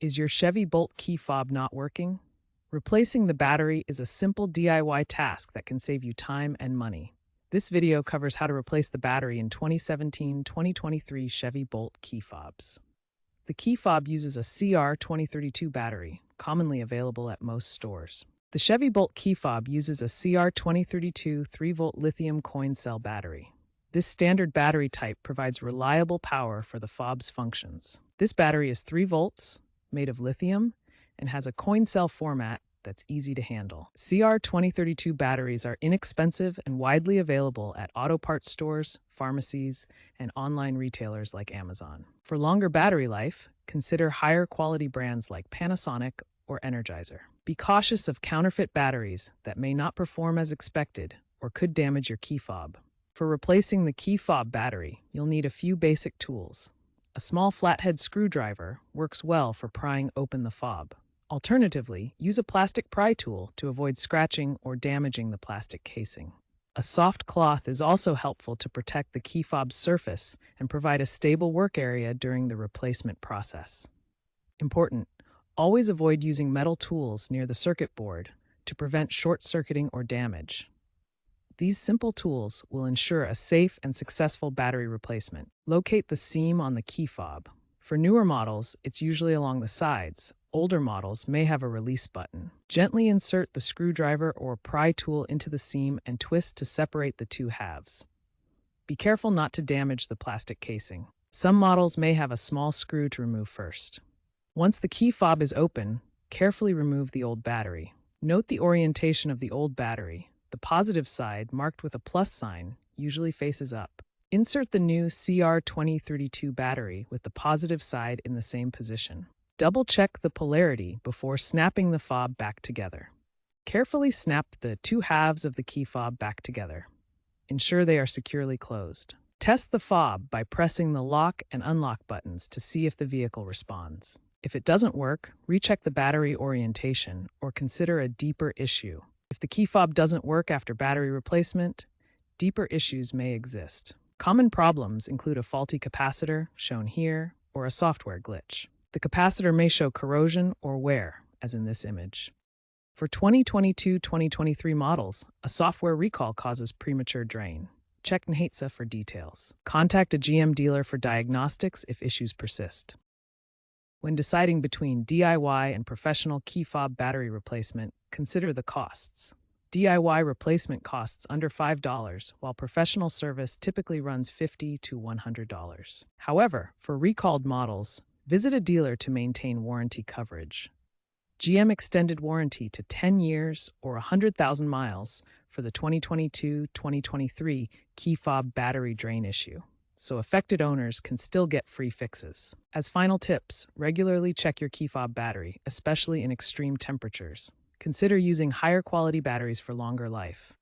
Is your Chevy Bolt key fob not working? Replacing the battery is a simple DIY task that can save you time and money. This video covers how to replace the battery in 2017-2023 Chevy Bolt key fobs. The key fob uses a CR2032 battery, commonly available at most stores. The Chevy Bolt key fob uses a CR2032 3-volt lithium coin cell battery. This standard battery type provides reliable power for the fob's functions. This battery is 3 volts, made of lithium, and has a coin cell format that's easy to handle. CR2032 batteries are inexpensive and widely available at auto parts stores, pharmacies, and online retailers like Amazon. For longer battery life, consider higher quality brands like Panasonic or Energizer. Be cautious of counterfeit batteries that may not perform as expected or could damage your key fob. For replacing the key fob battery, you'll need a few basic tools. A small flathead screwdriver works well for prying open the fob. Alternatively, use a plastic pry tool to avoid scratching or damaging the plastic casing. A soft cloth is also helpful to protect the key fob's surface and provide a stable work area during the replacement process. Important: always avoid using metal tools near the circuit board to prevent short-circuiting or damage. These simple tools will ensure a safe and successful battery replacement. Locate the seam on the key fob. For newer models, it's usually along the sides. Older models may have a release button. Gently insert the screwdriver or pry tool into the seam and twist to separate the two halves. Be careful not to damage the plastic casing. Some models may have a small screw to remove first. Once the key fob is open, carefully remove the old battery. Note the orientation of the old battery. The positive side, marked with a plus sign, usually faces up. Insert the new CR2032 battery with the positive side in the same position. Double-check the polarity before snapping the fob back together. Carefully snap the two halves of the key fob back together. Ensure they are securely closed. Test the fob by pressing the lock and unlock buttons to see if the vehicle responds. If it doesn't work, recheck the battery orientation or consider a deeper issue. If the key fob doesn't work after battery replacement, deeper issues may exist. Common problems include a faulty capacitor, shown here, or a software glitch. The capacitor may show corrosion or wear, as in this image. For 2022-2023 models, a software recall causes premature drain. Check NHTSA for details. Contact a GM dealer for diagnostics if issues persist. When deciding between DIY and professional key fob battery replacement, consider the costs. DIY replacement costs under $5, while professional service typically runs $50 to $100. However, for recalled models, visit a dealer to maintain warranty coverage. GM extended warranty to 10 years or 100,000 miles for the 2022-2023 key fob battery drain issue, so affected owners can still get free fixes. As final tips, regularly check your key fob battery, especially in extreme temperatures. Consider using higher quality batteries for longer life.